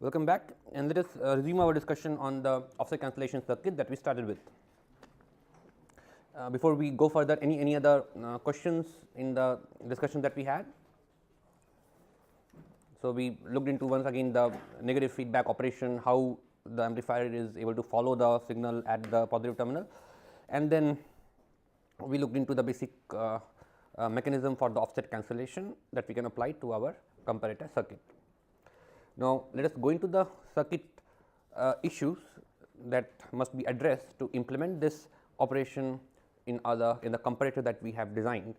Welcome back, and let us resume our discussion on the offset cancellation circuit that we started with. Before we go further, any other questions in the discussion that we had? So, we looked into once again the negative feedback operation, how the amplifier is able to follow the signal at the positive terminal, and then we looked into the basic mechanism for the offset cancellation that we can apply to our comparator circuit. Now, let us go into the circuit issues that must be addressed to implement this operation in the comparator that we have designed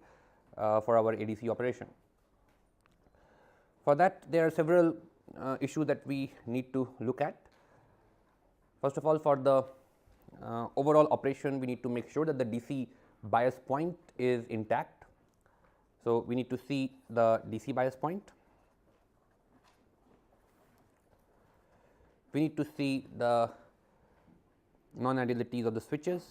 for our ADC operation. For that, there are several issues that we need to look at. First of all, for the overall operation, we need to make sure that the DC bias point is intact. So, we need to see the DC bias point. We need to see the non-idealities of the switches.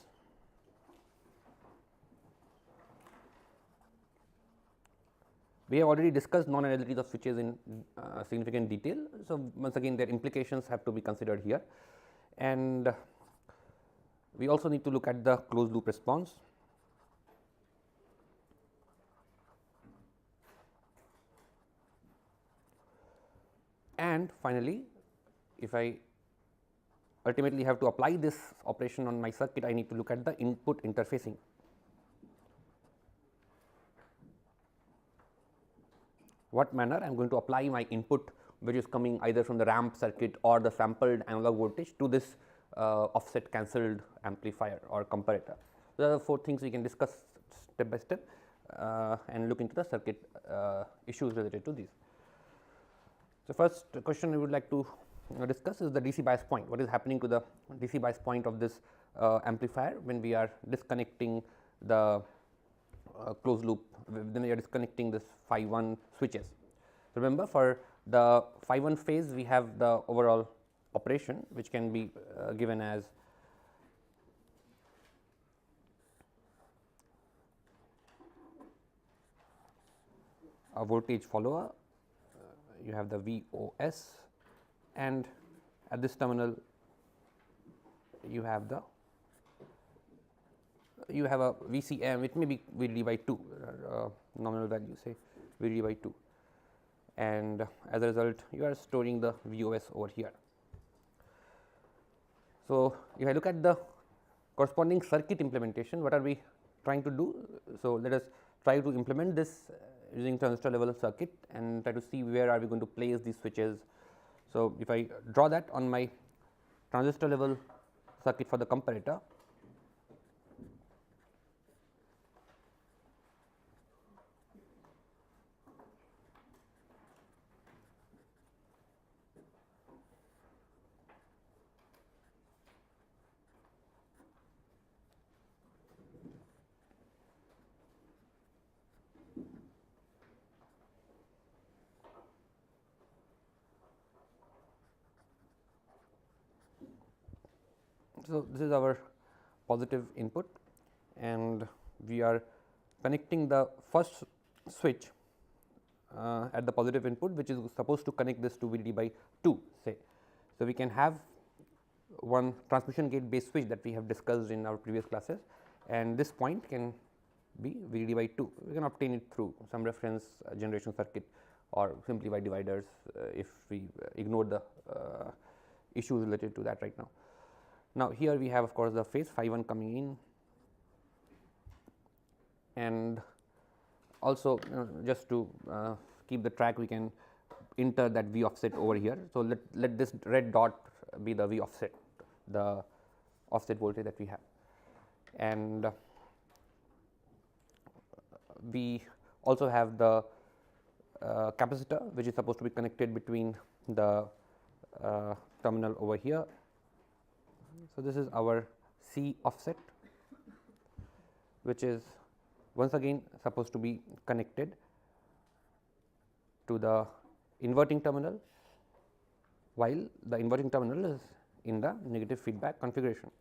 We have already discussed non-idealities of switches in significant detail. So, once again their implications have to be considered here, and we also need to look at the closed loop response. And finally, if I ultimately have to apply this operation on my circuit, I need to look at the input interfacing. What manner I am going to apply my input, which is coming either from the ramp circuit or the sampled analog voltage, to this offset cancelled amplifier or comparator. So, there are 4 things we can discuss step by step and look into the circuit issues related to these. So, first question I would like to discuss is the DC bias point. What is happening to the DC bias point of this amplifier when we are disconnecting the closed loop, then we are disconnecting this phi 1 switches. Remember, for the phi 1 phase we have the overall operation, which can be given as a voltage follower, you have the VOS, and at this terminal you have a VCM, it may be VDD by 2, nominal value say VDD by 2, and as a result you are storing the VOS over here. So, if I look at the corresponding circuit implementation, what are we trying to do? So, let us try to implement this using transistor level circuit and try to see where are we going to place these switches. So, if I draw that on my transistor level circuit for the comparator, so this is our positive input, and we are connecting the first switch at the positive input, which is supposed to connect this to VDD by 2 say. So, we can have one transmission gate based switch that we have discussed in our previous classes, and this point can be VDD by 2. We can obtain it through some reference generation circuit or simply by dividers if we ignore the issues related to that right now. Now, here we have of course the phase phi 1 coming in, and also just to keep the track, we can enter that V offset over here. So, let this red dot be the V offset, the offset voltage that we have, and we also have the capacitor, which is supposed to be connected between the terminal over here. So, this is our C offset, which is once again supposed to be connected to the inverting terminal, while the inverting terminal is in the negative feedback configuration.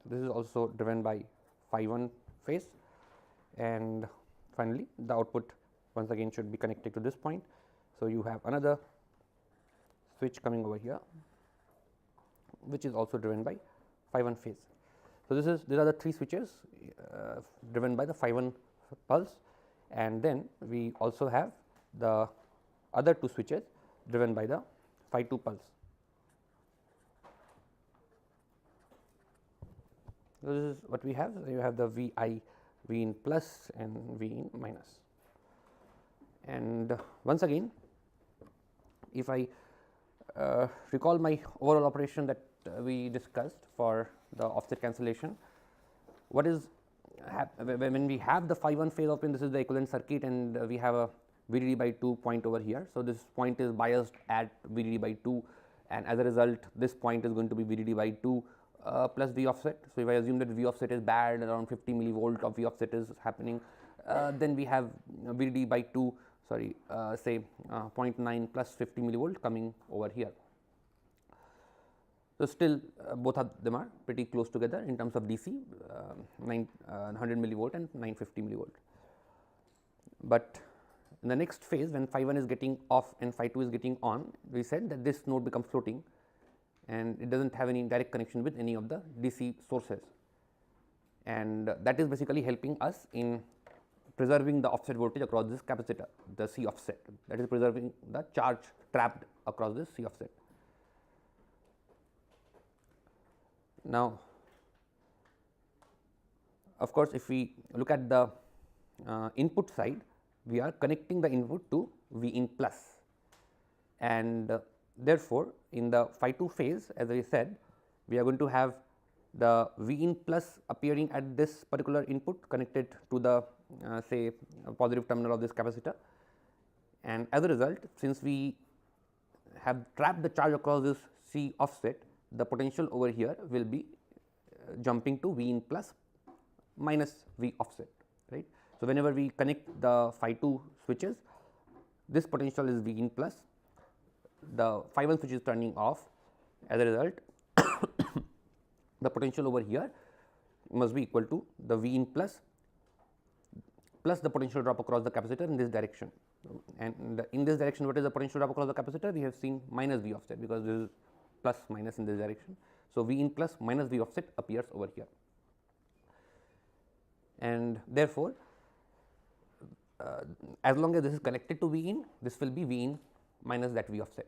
So, this is also driven by phi 1 phase, and finally, the output once again should be connected to this point. So, you have another switch coming over here, which is also driven by phi 1 phase. So, these are the 3 switches driven by the phi 1 pulse, and then we also have the other 2 switches driven by the phi 2 pulse. So, this is what we have. You have the V I, V in plus and V in minus. And once again, if I recall my overall operation that we discussed for the offset cancellation, what is when we have the phi 1 phase open, this is the equivalent circuit, and we have a VDD by 2 point over here. So, this point is biased at VDD by 2, and as a result this point is going to be VDD by 2 plus V offset. So, if I assume that V offset is bad, around 50 millivolt of V offset is happening, then we have VDD by 2, sorry, say 0.9 plus 50 millivolt coming over here. So, still both of them are pretty close together in terms of DC, 100 millivolt and 950 millivolt. But in the next phase, when phi 1 is getting off and phi 2 is getting on, we said that this node becomes floating and it does not have any direct connection with any of the DC sources, and that is basically helping us in preserving the offset voltage across this capacitor, the C offset, that is preserving the charge trapped across this C offset. Now, of course, if we look at the input side, we are connecting the input to V in plus, and therefore, in the phi 2 phase, as I said, we are going to have the V in plus appearing at this particular input connected to the say positive terminal of this capacitor, and as a result, since we have trapped the charge across this C offset, the potential over here will be jumping to V in plus minus V offset, right. So, whenever we connect the phi 2 switches, this potential is V in plus, the phi 1 switch is turning off, as a result the potential over here must be equal to the V in plus the potential drop across the capacitor in this direction, and in this direction what is the potential drop across the capacitor? We have seen minus V offset, because this is plus minus in this direction. So, V in plus minus V offset appears over here, and therefore, as long as this is connected to V in, this will be V in minus that V offset,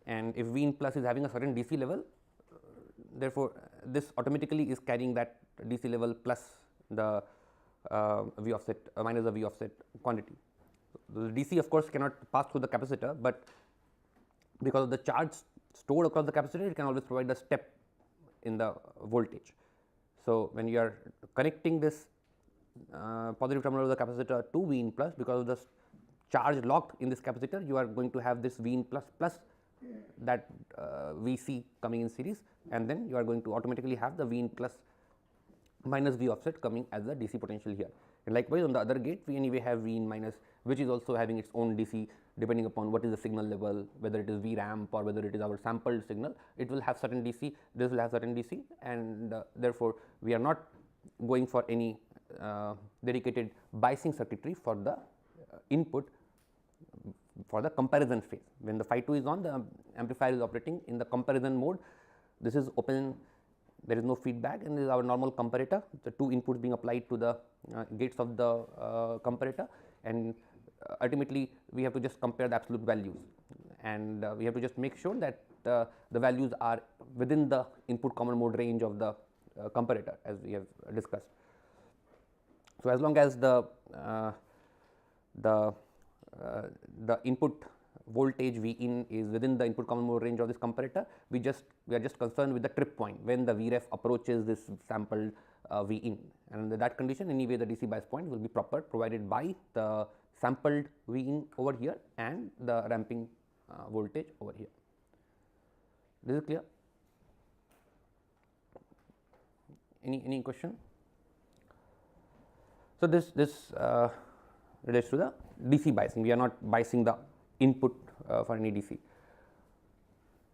and if V in plus is having a certain DC level, therefore, this automatically is carrying that DC level plus the V offset minus the V offset quantity. So, the DC of course cannot pass through the capacitor, but because of the charge stored across the capacitor, it can always provide a step in the voltage. So, when you are connecting this positive terminal of the capacitor to V in plus, because of the charge locked in this capacitor, you are going to have this V in plus plus that Vc coming in series, and then you are going to automatically have the V in plus minus V offset coming as the DC potential here. And likewise, on the other gate, we anyway have V in minus, which is also having its own DC depending upon what is the signal level, whether it is V ramp or whether it is our sampled signal. It will have certain DC, this will have certain DC, and therefore, we are not going for any dedicated biasing circuitry for the input for the comparison phase. When the phi 2 is on, the amplifier is operating in the comparison mode. This is open, there is no feedback, and this is our normal comparator, the 2 inputs being applied to the gates of the comparator, and ultimately we have to just compare the absolute values, and we have to just make sure that the values are within the input common mode range of the comparator, as we have discussed. So, as long as the input voltage V in is within the input common mode range of this comparator, we are just concerned with the trip point when the Vref approaches this sampled V in, and under that condition anyway the DC bias point will be provided by the sampled V in over here and the ramping voltage over here. This is clear? Any question? So, this relates to the DC biasing. We are not biasing the input for any DC.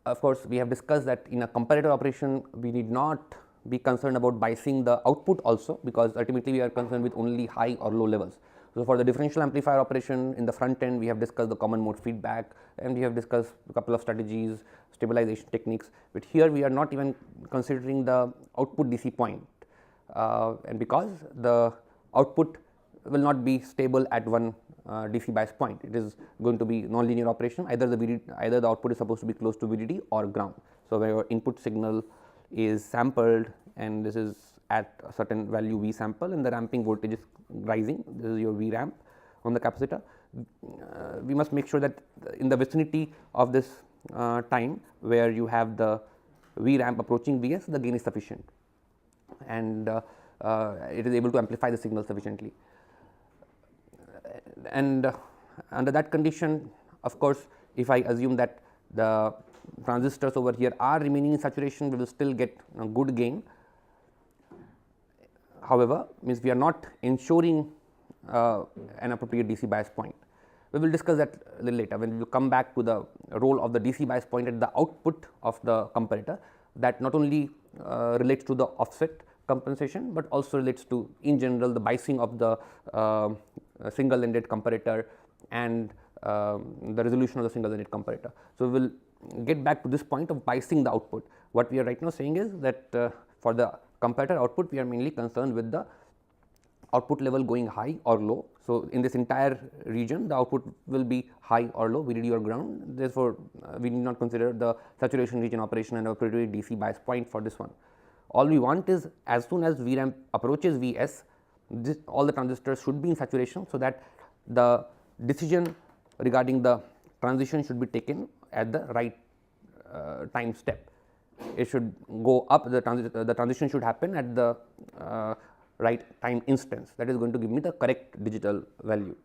Of course, we have discussed that in a comparator operation we need not be concerned about biasing the output also, because ultimately we are concerned with only high or low levels. So, for the differential amplifier operation in the front end, we have discussed the common mode feedback, and we have discussed a couple of strategies, stabilization techniques, but here we are not even considering the output DC point, and because the output will not be stable at one DC bias point, it is going to be non-linear operation, either the output is supposed to be close to VDD or ground. So, where your input signal is sampled and this is at a certain value V sample and the ramping voltage is rising, this is your V ramp on the capacitor. We must make sure that in the vicinity of this time where you have the V ramp approaching Vs, the gain is sufficient and it is able to amplify the signal sufficiently. And under that condition, of course, if I assume that the transistors over here are remaining in saturation, we will still get a good gain. However, means we are not ensuring an appropriate DC bias point. We will discuss that a little later when we will come back to the role of the DC bias point at the output of the comparator, that not only relates to the offset compensation, but also relates to in general the biasing of the single ended comparator and the resolution of the single ended comparator. So, we will get back to this point of biasing the output. What we are right now saying is that for the comparator output, we are mainly concerned with the output level going high or low. So, in this entire region, the output will be high or low, VDD or ground. Therefore, we need not consider the saturation region operation and appropriate DC bias point for this one. All we want is as soon as V ramp approaches Vs, all the transistors should be in saturation, so that the decision regarding the transition should be taken at the right time step. It should go up, the transition should happen at the right time instance, that is going to give me the correct digital value.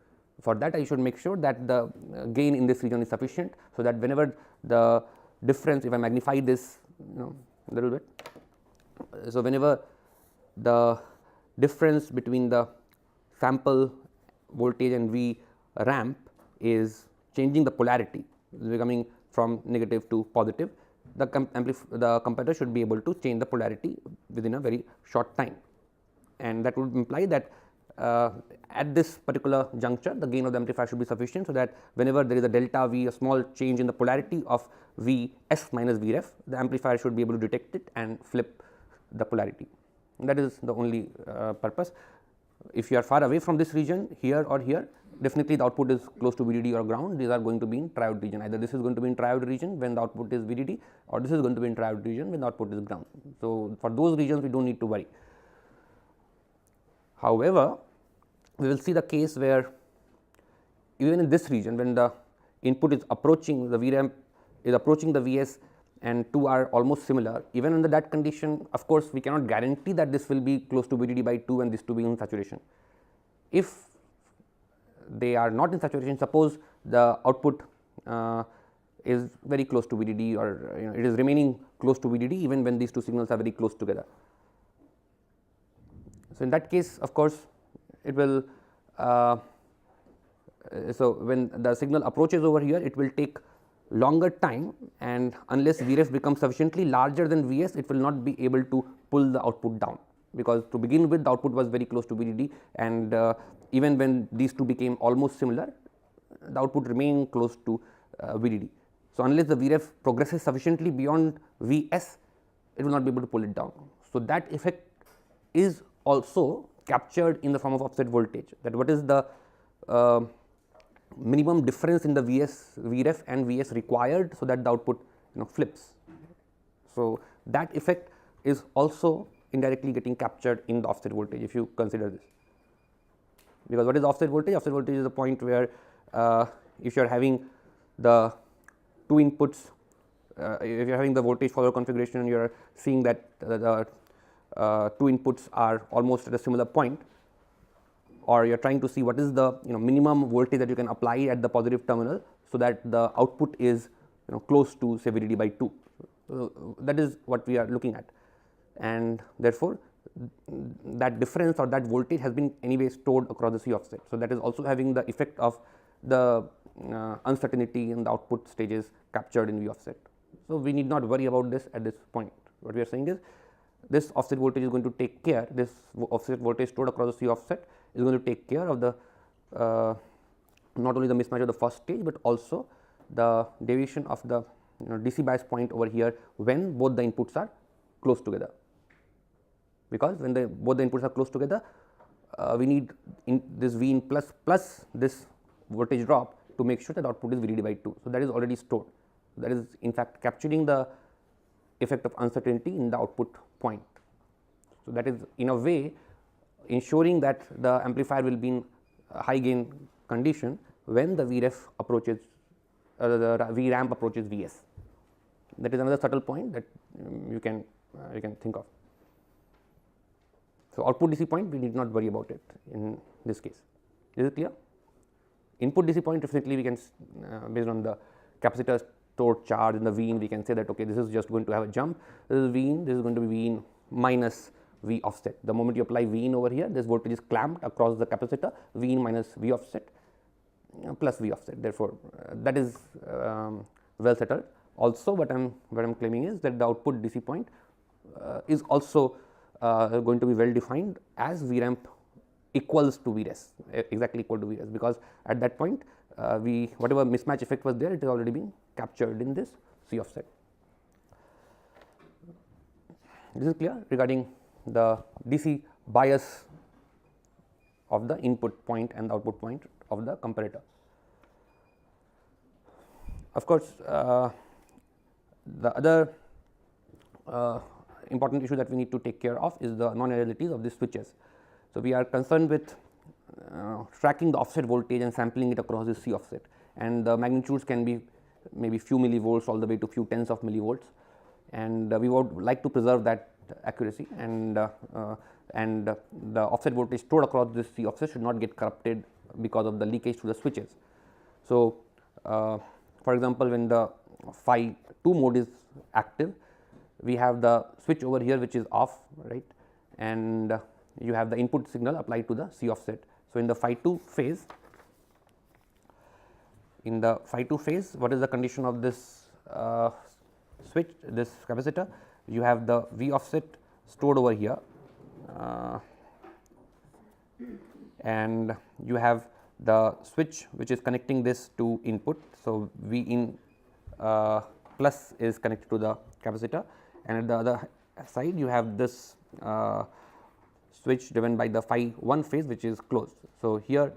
For that, I should make sure that the gain in this region is sufficient, so that whenever the difference, if I magnify this a little bit, so whenever the difference between the sample voltage and V ramp is changing the polarity, becoming from negative to positive, the comparator should be able to change the polarity within a very short time, and that would imply that at this particular juncture the gain of the amplifier should be sufficient, so that whenever there is a delta V, a small change in the polarity of V s minus V ref, the amplifier should be able to detect it and flip the polarity. And that is the only purpose. If you are far away from this region, here or here, definitely the output is close to VDD or ground. These are going to be in triode region, either this is going to be in triode region when the output is VDD, or this is going to be in triode region when the output is ground. So, for those regions we do not need to worry. However, we will see the case where even in this region, when the input is approaching, the V ramp is approaching the Vs and two are almost similar, even under that condition, of course, we cannot guarantee that this will be close to VDD by 2 and this to be in saturation. If they are not in saturation, suppose the output is very close to VDD, or it is remaining close to VDD even when these two signals are very close together. So, in that case, of course, it will so when the signal approaches over here, it will take longer time, and unless Vref becomes sufficiently larger than Vs, it will not be able to pull the output down, because to begin with the output was very close to VDD, and even when these two became almost similar, the output remained close to VDD. So, unless the Vref progresses sufficiently beyond Vs, it will not be able to pull it down. So, that effect is also captured in the form of offset voltage, that what is the minimum difference in the Vref and Vs required, so that the output flips. So, that effect is also indirectly getting captured in the offset voltage, if you consider this. Because what is offset voltage? Offset voltage is a point where if you are having the two inputs, if you are having the voltage follower configuration, you are seeing that the two inputs are almost at a similar point, or you are trying to see what is the minimum voltage that you can apply at the positive terminal, so that the output is close to say VDD by 2. So, that is what we are looking at, and therefore, that difference or that voltage has been anyway stored across the C offset. So, that is also having the effect of the uncertainty in the output stages captured in V offset. So, we need not worry about this at this point. What we are saying is this offset voltage is going to take care, this offset voltage stored across the C offset is going to take care of the not only the mismatch of the first stage, but also the deviation of the DC bias point over here when both the inputs are close together, because when both the inputs are close together, we need this V in plus this voltage drop to make sure that output is VDD by 2. So, that is already stored, that is in fact capturing the effect of uncertainty in the output point. So, that is in a way ensuring that the amplifier will be in high gain condition when the Vref approaches the Vramp approaches Vs. That is another subtle point that you can think of. So, output DC point we need not worry about it in this case. Is it clear? Input DC point definitely we can based on the capacitor stored charge in the V in, we can say that okay, this is just going to have a jump, this is V in, this is going to be V in minus V offset. The moment you apply V in over here, this voltage is clamped across the capacitor, V in minus V offset plus V offset. Therefore, that is well settled. Also, what I am claiming is that the output DC point is also going to be well defined as Vramp equals to Vres, exactly equal to Vres, because at that point whatever mismatch effect was there, it is already being captured in this C offset. This is clear regarding the DC bias of the input point and the output point of the comparator. Of course, the other important issue that we need to take care of is the non-idealities of these switches. So, we are concerned with tracking the offset voltage and sampling it across this C offset, and the magnitudes can be maybe few millivolts all the way to few tens of millivolts, and we would like to preserve that accuracy, and the offset voltage stored across this C offset should not get corrupted because of the leakage to the switches. So, for example, when the phi 2 mode is active, we have the switch over here which is off, right, and you have the input signal applied to the C offset. So, in the phi 2 phase, what is the condition of this switch, this capacitor? You have the V offset stored over here, and you have the switch which is connecting this to input. So, V in plus is connected to the capacitor, and at the other side you have this switch driven by the phi 1 phase which is closed. So, here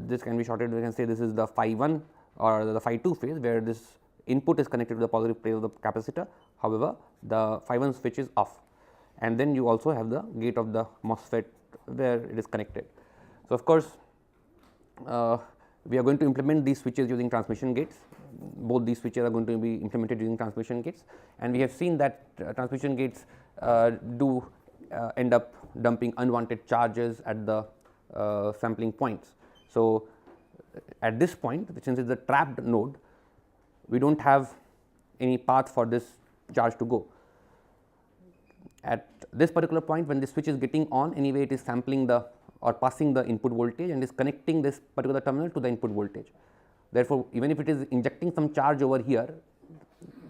this can be shorted, we can say this is the phi 1 or the phi 2 phase where this input is connected to the positive plate of the capacitor. However, the phi 1 switch is off, and then you also have the gate of the MOSFET where it is connected. So, of course, we are going to implement these switches using transmission gates. Both these switches are going to be implemented using transmission gates, and we have seen that transmission gates do end up dumping unwanted charges at the sampling points. So, at this point, since it is a trapped node, we do not have any path for this charge to go. At this particular point, when the switch is getting on, anyway it is sampling the or passing the input voltage and is connecting this particular terminal to the input voltage. Therefore, even if it is injecting some charge over here,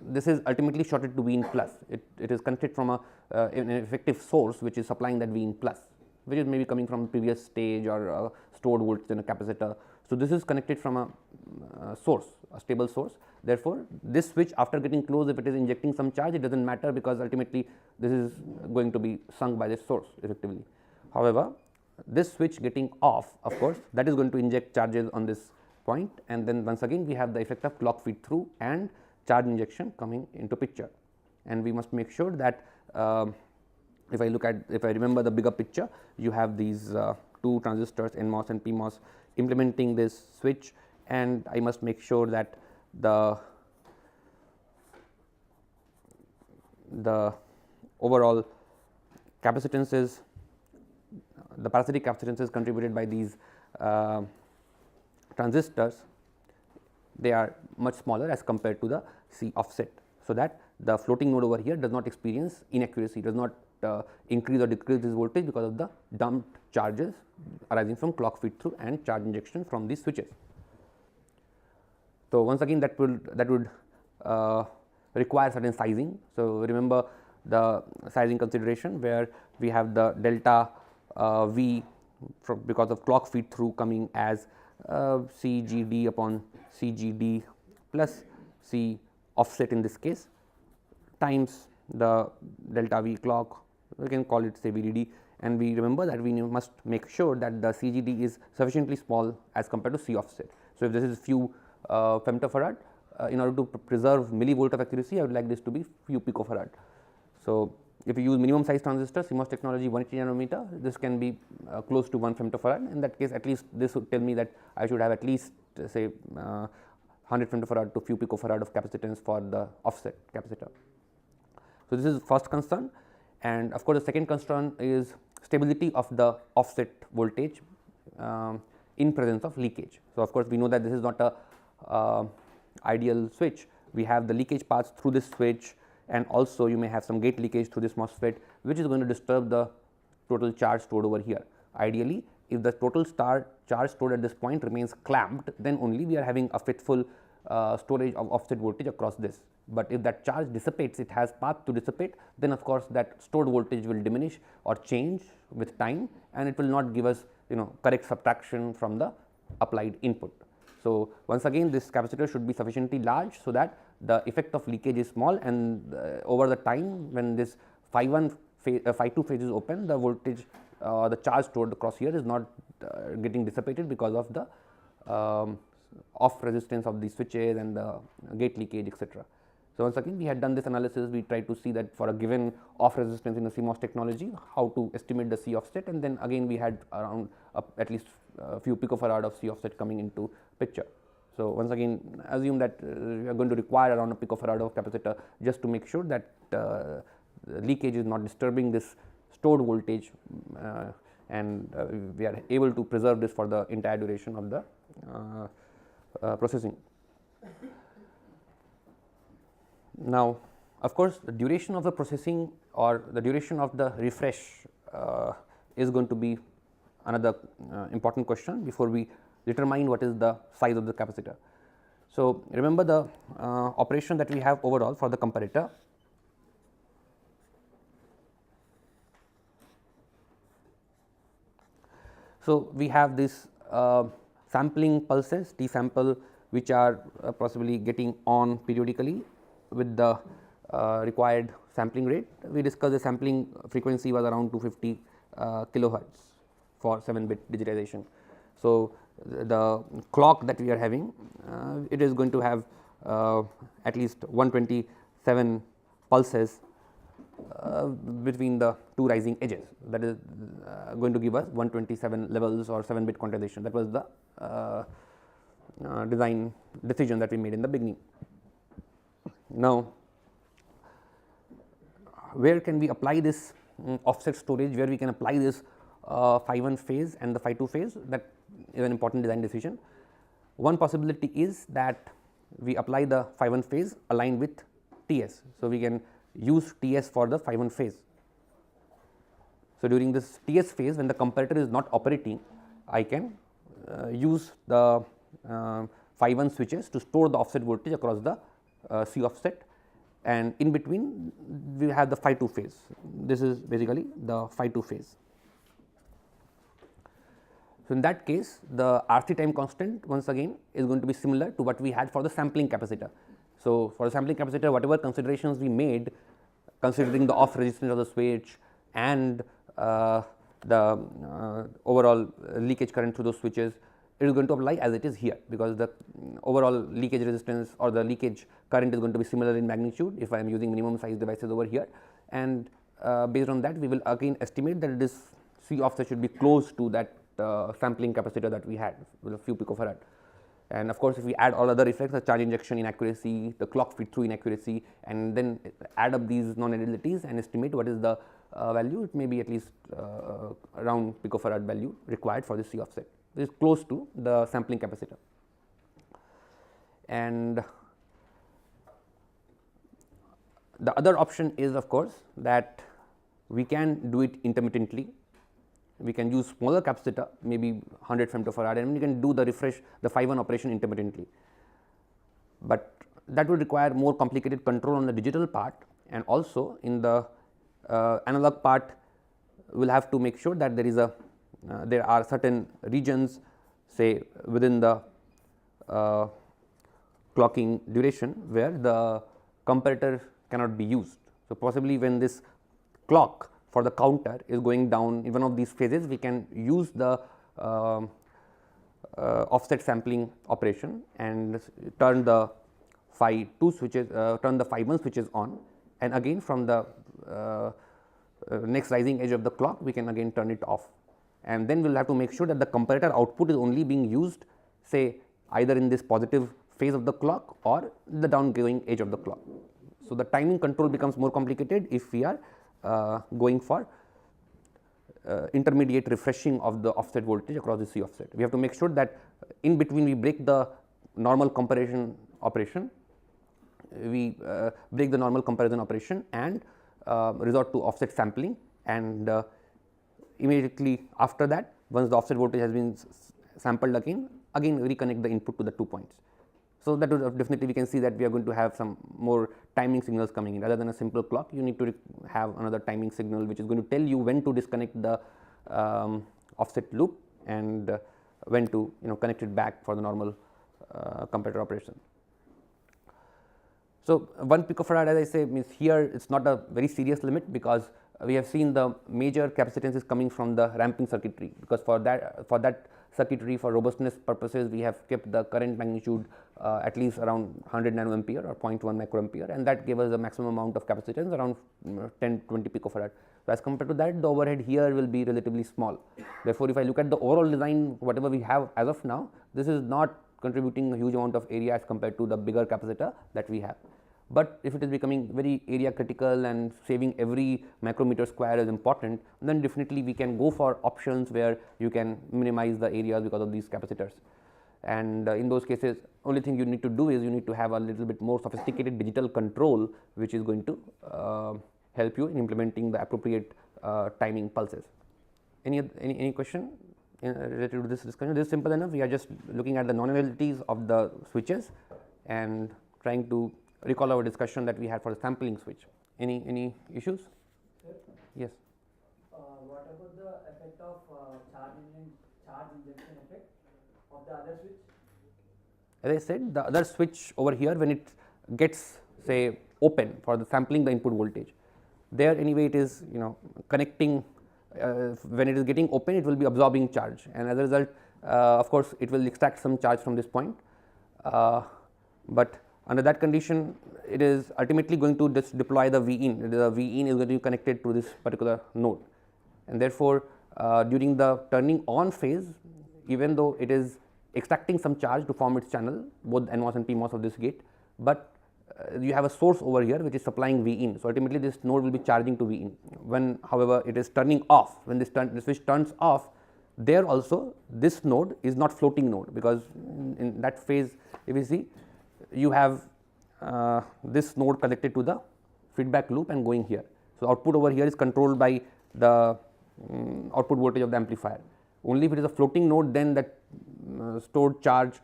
this is ultimately shorted to V in plus. It is connected from an effective source which is supplying that V in plus, which is maybe coming from previous stage or stored voltage in a capacitor. So, this is connected from a source, a stable source. Therefore, this switch after getting closed, if it is injecting some charge, it does not matter, because ultimately this is going to be sunk by this source effectively. However, this switch getting off, of course, that is going to inject charges on this point, and then once again we have the effect of clock feed through and charge injection coming into picture. And we must make sure that if I remember the bigger picture, you have these two transistors NMOS and PMOS implementing this switch, and I must make sure that the overall capacitances, the parasitic capacitances contributed by these transistors, they are much smaller as compared to the C offset. So, that the floating node over here does not experience inaccuracy, does not increase or decrease this voltage because of the dumped charges arising from clock feed through and charge injection from these switches. So, once again that would require certain sizing. So, remember the sizing consideration where we have the delta V because of clock feed through coming as CGD upon CGD plus C offset in this case times the delta V clock, we can call it say VDD, and we remember that we must make sure that the CGD is sufficiently small as compared to C offset. So, if this is few femtofarad, in order to preserve millivolt of accuracy, I would like this to be few picofarad. So, if you use minimum size transistor CMOS technology 180 nanometer, this can be close to 1 femtofarad. In that case, at least this would tell me that I should have at least say 100 femtofarad to few picofarad of capacitance for the offset capacitor. So, this is first concern, and of course, the second concern is stability of the offset voltage in presence of leakage. So, of course, we know that this is not a ideal switch. We have the leakage paths through this switch, and also you may have some gate leakage through this MOSFET, which is going to disturb the total charge stored over here. Ideally, if the total charge stored at this point remains clamped, then only we are having a faithful storage of offset voltage across this. But if that charge dissipates, it has path to dissipate, then of course, that stored voltage will diminish or change with time, and it will not give us correct subtraction from the applied input. So, once again this capacitor should be sufficiently large, so that the effect of leakage is small, and over the time when this phi 1 phase, phi 2 phase is open, the voltage the charge stored across here is not getting dissipated because of the off resistance of the switches and the gate leakage, etc. So, once again we had done this analysis, we tried to see that for a given off resistance in the CMOS technology, how to estimate the C offset, and then again we had around at least a few picofarad of C offset coming into picture. So, once again assume that we are going to require around a picofarad of capacitor just to make sure that leakage is not disturbing this stored voltage, and we are able to preserve this for the entire duration of the processing. Now, of course, the duration of the processing or the duration of the refresh is going to be another important question before we determine what is the size of the capacitor. So, remember the operation that we have overall for the comparator. So, we have this sampling pulses T sample, which are possibly getting on periodically with the required sampling rate. We discussed the sampling frequency was around 250 kilohertz for 7-bit digitization. So, the clock that we are having, it is going to have at least 127 pulses between the two rising edges, that is going to give us 127 levels or 7-bit quantization. That was the design decision that we made in the beginning. Now, where can we apply this offset storage, where we can apply this phi 1 phase and the phi 2 phase? That is an important design decision. One possibility is that we apply the phi 1 phase aligned with Ts. So, we can use Ts for the phi 1 phase. So, during this Ts phase, when the comparator is not operating, I can use the phi 1 switches to store the offset voltage across the C offset, and in between we have the phi 2 phase. This is basically the phi 2 phase. So, in that case, the RC time constant once again is going to be similar to what we had for the sampling capacitor. So, for the sampling capacitor, whatever considerations we made, considering the off resistance of the switch and the overall leakage current through those switches, it is going to apply as it is here, because the overall leakage resistance or the leakage current is going to be similar in magnitude if I am using minimum size devices over here, and based on that we will again estimate that this C offset should be close to that sampling capacitor that we had with a few picofarad. And of course, if we add all other effects, the charge injection inaccuracy, the clock feed through inaccuracy, and then add up these non-idealities and estimate what is the value, it may be at least around picofarad value required for the C offset. It is close to the sampling capacitor. And the other option is of course that we can do it intermittently. We can use smaller capacitor, maybe 100 femtofarad, and we can do the refresh, the phi 1 operation intermittently. But that would require more complicated control on the digital part, and also in the analog part we will have to make sure that there is a there are certain regions, say within the clocking duration, where the comparator cannot be used. So, possibly when this clock for the counter is going down in one of these phases, we can use the offset sampling operation and turn the phi 2 switches, turn the phi 1 switches on, and again from the next rising edge of the clock we can again turn it off, and then we will have to make sure that the comparator output is only being used, say either in this positive phase of the clock or the downgoing edge of the clock. So, the timing control becomes more complicated if we are going for intermediate refreshing of the offset voltage across the C offset. We have to make sure that in between we break the normal comparison operation, we break the normal comparison operation and resort to offset sampling, and immediately after that, once the offset voltage has been sampled again reconnect the input to the 2 points. So, that would definitely we can see that we are going to have some more timing signals coming in. Rather than a simple clock, you need to have another timing signal which is going to tell you when to disconnect the offset loop and when to connect it back for the normal comparator operation. So, 1 picofarad, as I say, means here it is not a very serious limit, because we have seen the major capacitance is coming from the ramping circuitry, because for that circuitry, for robustness purposes, we have kept the current magnitude at least around 100 nanoampere or 0.1 microampere, and that gave us the maximum amount of capacitance around 10-20 picofarad. So, as compared to that, the overhead here will be relatively small. Therefore, if I look at the overall design, whatever we have as of now, this is not contributing a huge amount of area as compared to the bigger capacitor that we have. But if it is becoming very area critical and saving every micrometer square is important, then definitely we can go for options where you can minimize the areas because of these capacitors. And in those cases, only thing you need to do is you need to have a little bit more sophisticated digital control, which is going to help you in implementing the appropriate timing pulses. Any question related to this discussion? This is simple enough. We are just looking at the non-idealities of the switches and trying to recall our discussion that we had for the sampling switch. Any issues? Sir? Yes. What about the effect of charge injection effect of the other switch? As I said, the other switch over here, when it gets say open for the sampling the input voltage, there anyway it is connecting. When it is getting open, it will be absorbing charge, and as a result, of course, it will extract some charge from this point. But under that condition, it is ultimately going to deploy the V in. The V in is going to be connected to this particular node, and therefore, during the turning on phase, even though it is extracting some charge to form its channel, both NMOS and PMOS of this gate, but you have a source over here which is supplying V in. So, ultimately this node will be charging to V in. When however, it is turning off, when this switch turns off, there also this node is not floating node, because in that phase, if you see, you have this node connected to the feedback loop and going here. So, output over here is controlled by the output voltage of the amplifier. Only if it is a floating node, then that stored charge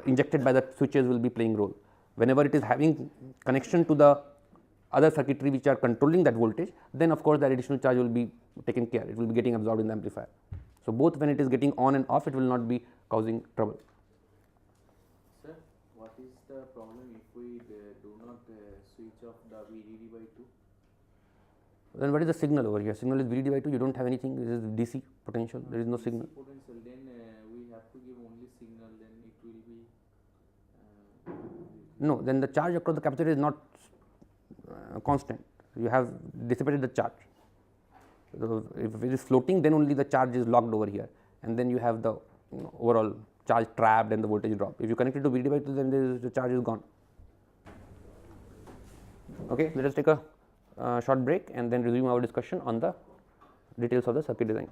injected by the switches will be playing role. Whenever it is having connection to the other circuitry which are controlling that voltage, then of course, that additional charge will be taken care, it will be getting absorbed in the amplifier. So, both when it is getting on and off, it will not be causing trouble. Sir, what is the problem if we do not switch off the VDD by 2? Then what is the signal over here? Signal is VDD by 2, you do not have anything, this is DC potential, there is no DC signal. Potential, then we have to give only signal, then it will be. No, then the charge across the capacitor is not constant, you have dissipated the charge. So, if it is floating, then only the charge is locked over here, and then you have the overall charge trapped and the voltage drop. If you connect it to VDD by 2, then the charge is gone. Okay, let us take a short break and then resume our discussion on the details of the circuit design.